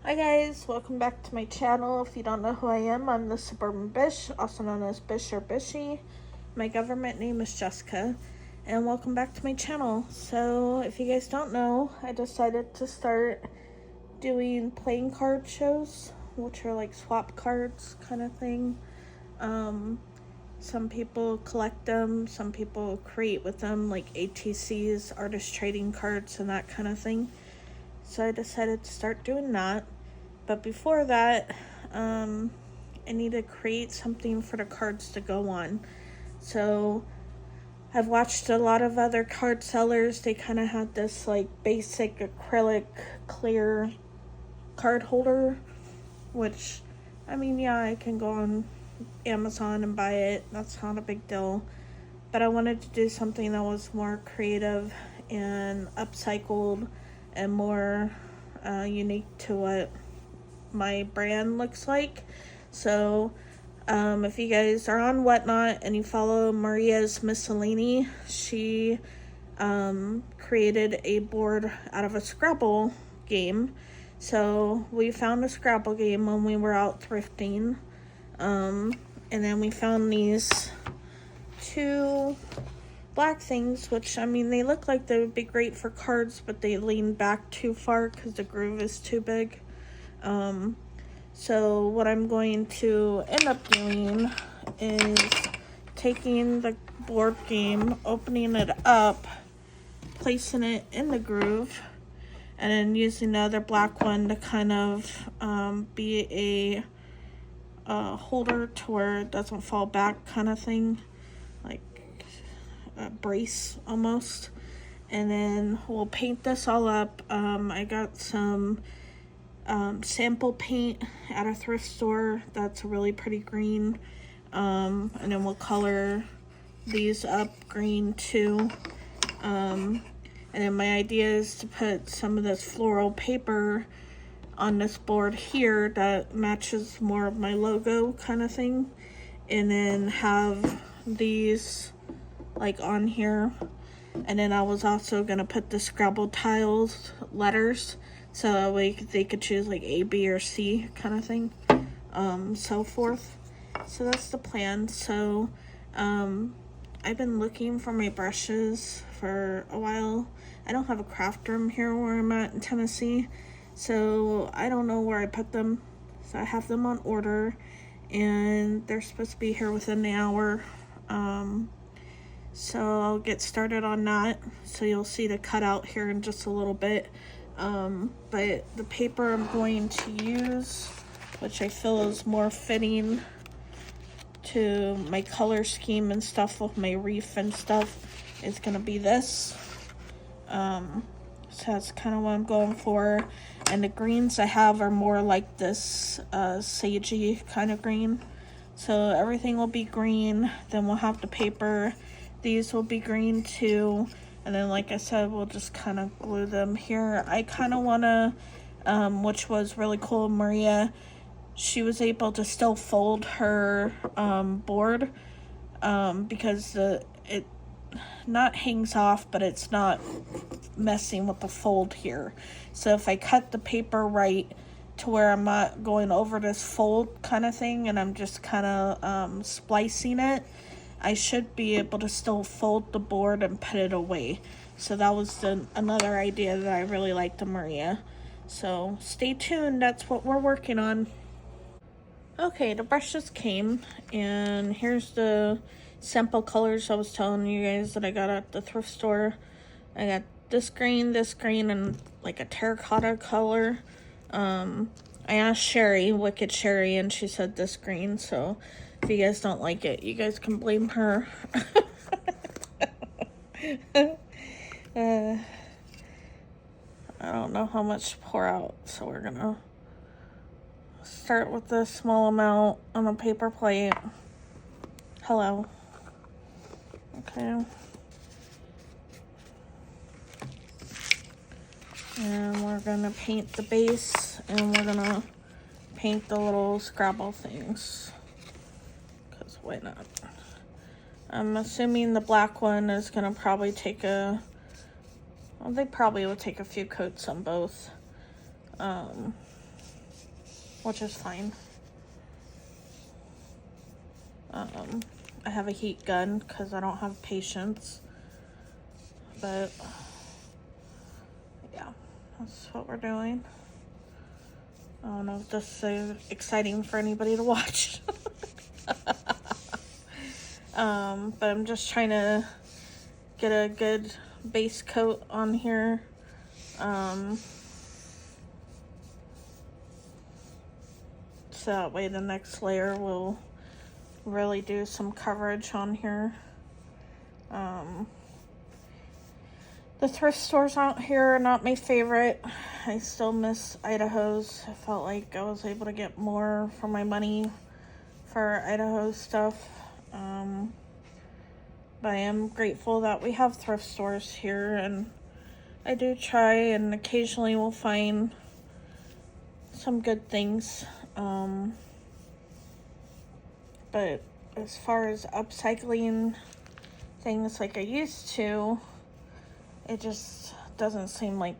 Hi guys, welcome back to my channel. If you don't know who I am, I'm the Suburban Bish, also known as Bish or Bishy. My government name is Jessica, and welcome back to my channel. So, if you guys don't know, I decided to start doing playing card shows, which are like swap cards kind of thing. Some people collect them, some people create with them, like ATCs, artist trading cards, and that kind of thing. So I decided to start doing that. But before that, I need to create something for the cards to go on. So I've watched a lot of other card sellers. They kind of had this like basic acrylic clear card holder, which, I mean, yeah, I can go on Amazon and buy it. That's not a big deal. But I wanted to do something that was more creative and upcycled and more unique to what my brand looks like. So if you guys are on Whatnot and you follow Maria's Miscellany, she created a board out of a Scrabble game. So we found a Scrabble game when we were out thrifting, and then we found these two black things, which, I mean, they look like they would be great for cards, but they lean back too far because the groove is too big. So what I'm going to end up doing is taking the board game, opening it up, placing it in the groove, and then using the other black one to kind of be a holder to where it doesn't fall back kind of thing, like a brace almost. And then we'll paint this all up. I got some sample paint at a thrift store that's a really pretty green, and then we'll color these up green too. And then my idea is to put some of this floral paper on this board here that matches more of my logo kind of thing, and then have these like on here. And then I was also gonna put the Scrabble tiles letters, so that way they could choose like A, B, or C kind of thing, so forth. So that's the plan. So I've been looking for my brushes for a while. I don't have a craft room here where I'm at in Tennessee, so I don't know where I put them. So I have them on order, and they're supposed to be here within the hour. So I'll get started on that. So you'll see the cutout here in just a little bit. But the paper I'm going to use, which I feel is more fitting to my color scheme and stuff with my reef and stuff, is going to be this. So that's kind of what I'm going for. And the greens I have are more like this sagey kind of green. So everything will be green. Then we'll have the paper. These will be green too. And then, like I said, we'll just kind of glue them here. I kind of want to, which was really cool, Maria, she was able to still fold her board, because it not hangs off, but it's not messing with the fold here. So if I cut the paper right to where I'm not going over this fold kind of thing, and I'm just kind of splicing it, I should be able to still fold the board and put it away. So that was another idea that I really liked to Maria. So stay tuned, that's what we're working on. Okay, the brushes came, and here's the sample colors I was telling you guys that I got at the thrift store. I got this green, and like a terracotta color. I asked Sherry, Wicked Sherry, and she said this green, so if you guys don't like it, you guys can blame her. I don't know how much to pour out, so we're gonna start with this small amount on a paper plate. Hello. Okay. And we're gonna paint the base, and we're gonna paint the little Scrabble things, because why not? I'm assuming the black one is gonna probably take well, they probably will take a few coats on both. which is fine. I have a heat gun because I don't have patience, but yeah, that's what we're doing. I don't know if this is exciting for anybody to watch. But I'm just trying to get a good base coat on here. So that way the next layer will really do some coverage on here. The thrift stores out here are not my favorite. I still miss Idaho's. I felt like I was able to get more for my money for Idaho stuff. But I am grateful that we have thrift stores here, and I do try, and occasionally we'll find some good things. But as far as upcycling things like I used to, it just doesn't seem like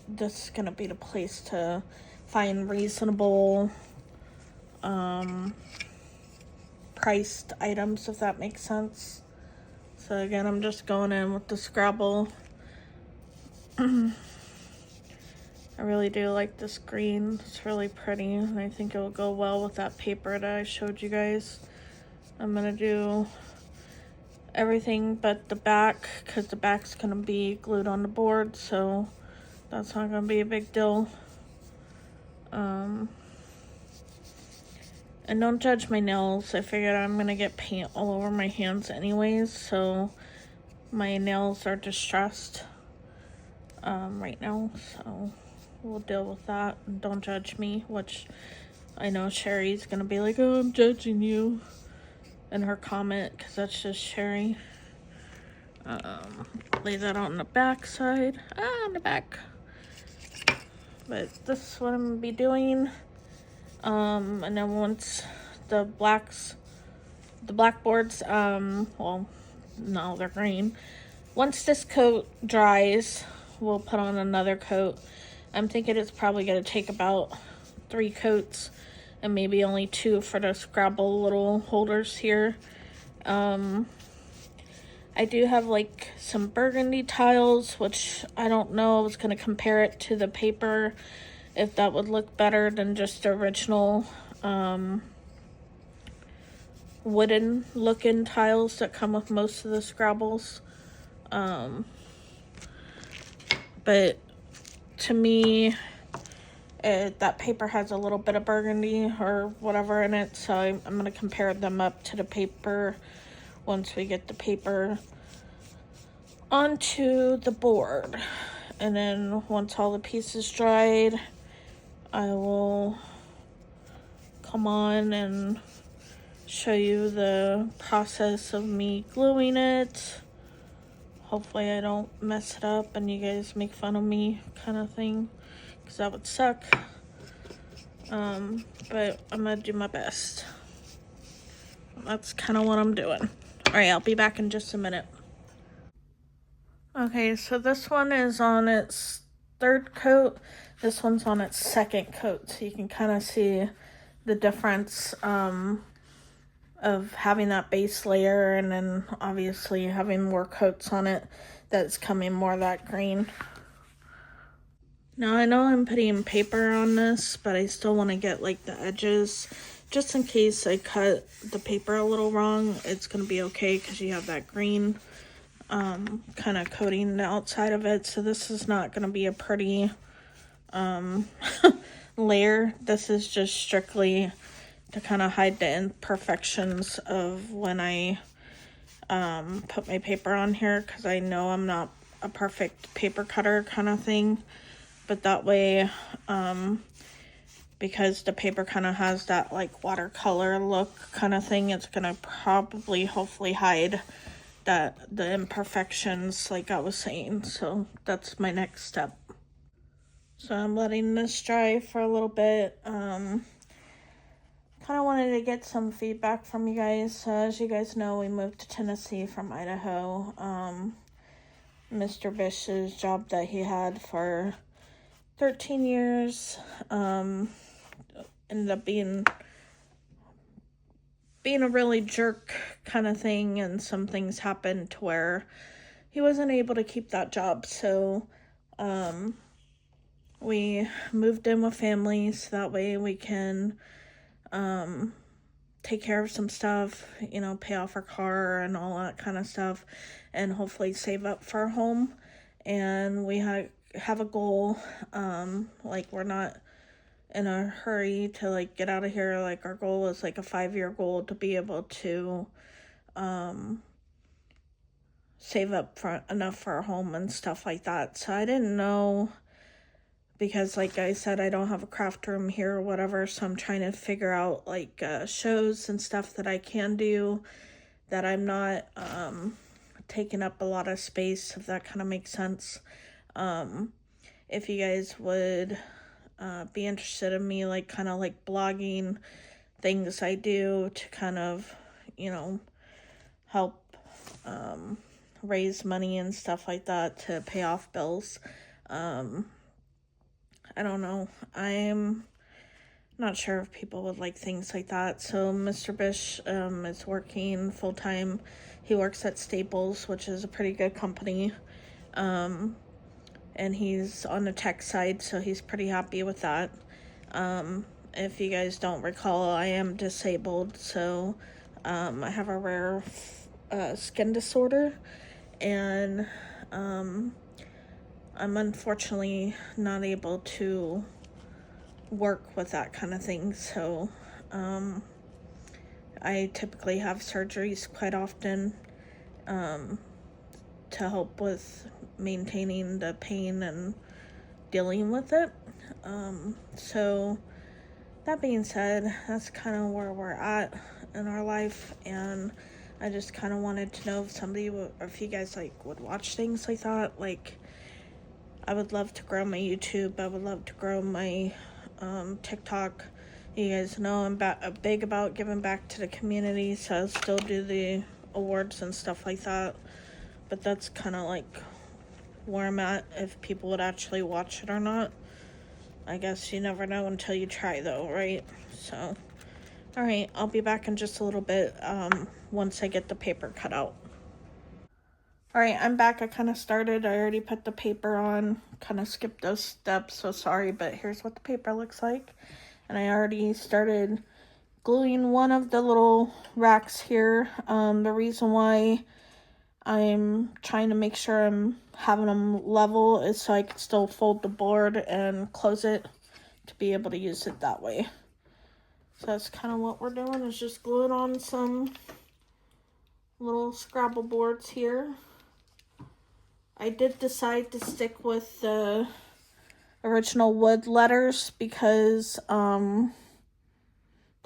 this is gonna be the place to find reasonable priced items, if that makes sense. So again, I'm just going in with the Scrabble. I really do like this green. It's really pretty, and I think it will go well with that paper that I showed you guys. I'm gonna do everything but the back, because the back's gonna be glued on the board, so that's not gonna be a big deal. And don't judge my nails. I figured I'm gonna get paint all over my hands anyways, so my nails are distressed right now, so we'll deal with that. And don't judge me, which I know Sherry's gonna be like, oh, I'm judging you in her comment, because that's just Sherry. Lay that on the back side. On the back. But this is what I'm gonna be doing. And then once the blackboards, well, no, they're green. Once this coat dries, we'll put on another coat. I'm thinking it's probably gonna take about 3 coats, and maybe only 2 for the Scrabble little holders here. I do have like some burgundy tiles, which I don't know. I was gonna compare it to the paper, if that would look better than just the original wooden looking tiles that come with most of the Scrabbles. But to me, that paper has a little bit of burgundy or whatever in it, so I'm going to compare them up to the paper once we get the paper onto the board. And then once all the pieces dried, I will come on and show you the process of me gluing it. Hopefully I don't mess it up and you guys make fun of me, kind of thing, because that would suck. But I'm gonna do my best. That's kind of what I'm doing. All right, I'll be back in just a minute. Okay, so this one is on its 3rd coat. This one's on its 2nd coat, so you can kind of see the difference of having that base layer and then obviously having more coats on it that's coming more of that green. Now I know I'm putting paper on this, but I still want to get like the edges, just in case I cut the paper a little wrong. It's going to be okay because you have that green kind of coating the outside of it, so this is not going to be a pretty layer. This is just strictly to kind of hide the imperfections of when I put my paper on here, because I know I'm not a perfect paper cutter kind of thing, but that way because the paper kind of has that like watercolor look kind of thing, it's gonna probably hopefully hide that the imperfections like I was saying. So that's my next step. So I'm letting this dry for a little bit. Kind of wanted to get some feedback from you guys. As you guys know, we moved to Tennessee from Idaho. Mr. Bish's job that he had for 13 years ended up being a really jerk kind of thing, and some things happened to where he wasn't able to keep that job. So we moved in with family so that way we can take care of some stuff, pay off our car and all that kind of stuff, and hopefully save up for a home. And we have a goal, like we're not in a hurry to like get out of here. Like our goal is like a 5-year goal to be able to save up for enough for a home and stuff like that. So I didn't know, because like I said, I don't have a craft room here or whatever, so I'm trying to figure out like shows and stuff that I can do that I'm not taking up a lot of space, if that kind of makes sense. If you guys would be interested in me like kind of like blogging things I do to kind of help raise money and stuff like that to pay off bills, I don't know. I'm not sure if people would like things like that. So Mr. Bish is working full-time. He works at Staples, which is a pretty good company. And he's on the tech side, so he's pretty happy with that. If you guys don't recall, I am disabled, so I have a rare skin disorder, and I'm unfortunately not able to work with that kind of thing, so I typically have surgeries quite often to help with maintaining the pain and dealing with it. So that being said, that's kind of where we're at in our life, and I just kind of wanted to know if somebody would, or if you guys would watch things like that. Like, I would love to grow my YouTube. I would love to grow my TikTok. You guys know I'm big about giving back to the community, so I still do the awards and stuff like that. But that's kind of like where I'm at, if people would actually watch it or not. I guess you never know until you try, though, right? So, alright, I'll be back in just a little bit once I get the paper cut out. Alright, I'm back. I kind of started. I already put the paper on. Kind of skipped those steps, so sorry, but here's what the paper looks like. And I already started gluing one of the little racks here. The reason why I'm trying to make sure I'm having them level is so I can still fold the board and close it to be able to use it that way. So that's kind of what we're doing, is just gluing on some little Scrabble boards here. I did decide to stick with the original wood letters because the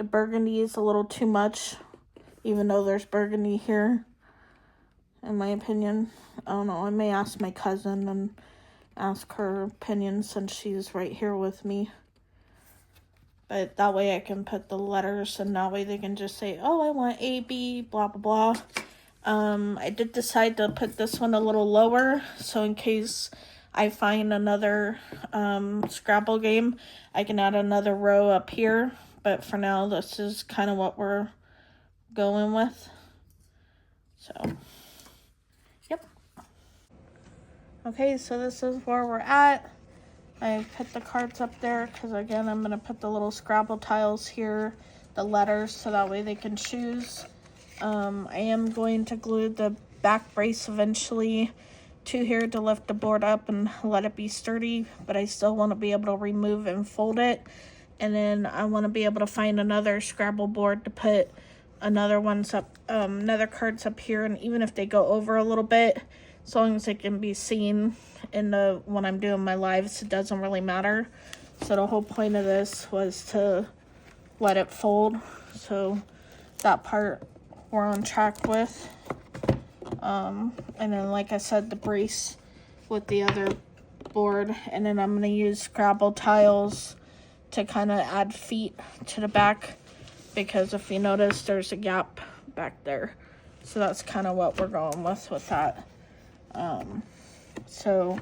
burgundy is a little too much, even though there's burgundy here, in my opinion. I don't know, I may ask my cousin and ask her opinion since she's right here with me. But that way I can put the letters, and that way they can just say, oh, I want A, B, blah, blah, blah. I did decide to put this one a little lower, so in case I find another Scrabble game, I can add another row up here. But for now, this is kind of what we're going with. So, yep. Okay, so this is where we're at. I put the cards up there because, again, I'm going to put the little Scrabble tiles here, the letters, so that way they can choose. I am going to glue the back brace eventually to here to lift the board up and let it be sturdy, but I still want to be able to remove and fold it. And then I want to be able to find another Scrabble board to put another cards up here, and even if they go over a little bit, as long as it can be seen when I'm doing my lives, it doesn't really matter. So the whole point of this was to let it fold. So that part we're on track with. And then, like I said, the brace with the other board. And then I'm going to use Scrabble tiles to kind of add feet to the back, because if you notice, there's a gap back there. So that's kind of what we're going with that. So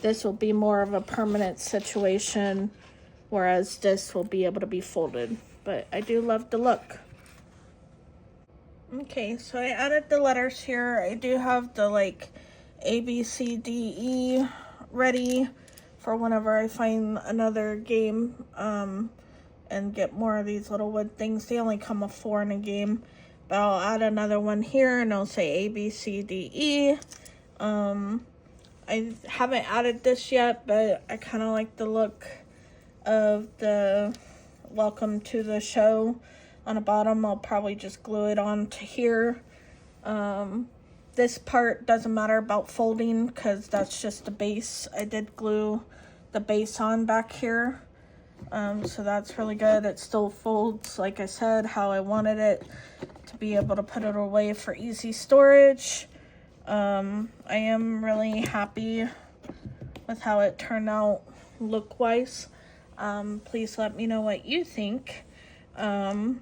this will be more of a permanent situation whereas this will be able to be folded. But I do love the look. Okay, so I added the letters here. I do have the like A, B, C, D, E ready for whenever I find another game and get more of these little wood things. They only come with 4 in a game, but I'll add another one here and I'll say A, B, C, D, E. I haven't added this yet, but I kind of like the look of the welcome to the show on the bottom. I'll probably just glue it on to here. This part doesn't matter about folding because that's just the base. I did glue the base on back here, so that's really good. It still folds, like I said, how I wanted it, to be able to put it away for easy storage. I am really happy with how it turned out look-wise. Please let me know what you think. And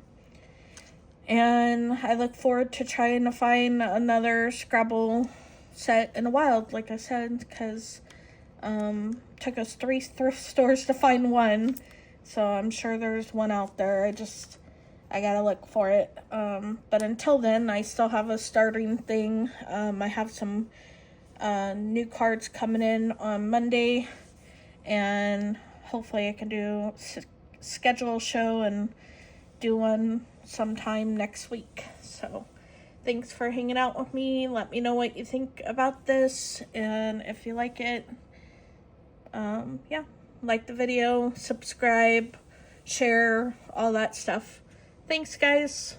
I look forward to trying to find another Scrabble set in the wild, like I said, because took us 3 thrift stores to find one. So I'm sure there's one out there. I gotta look for it. But until then, I still have a starting thing. I have some new cards coming in on Monday, and hopefully I can do schedule a show and do one sometime next week. So thanks for hanging out with me. Let me know what you think about this, and if you like it, yeah, like the video, subscribe, share, all that stuff. Thanks, guys.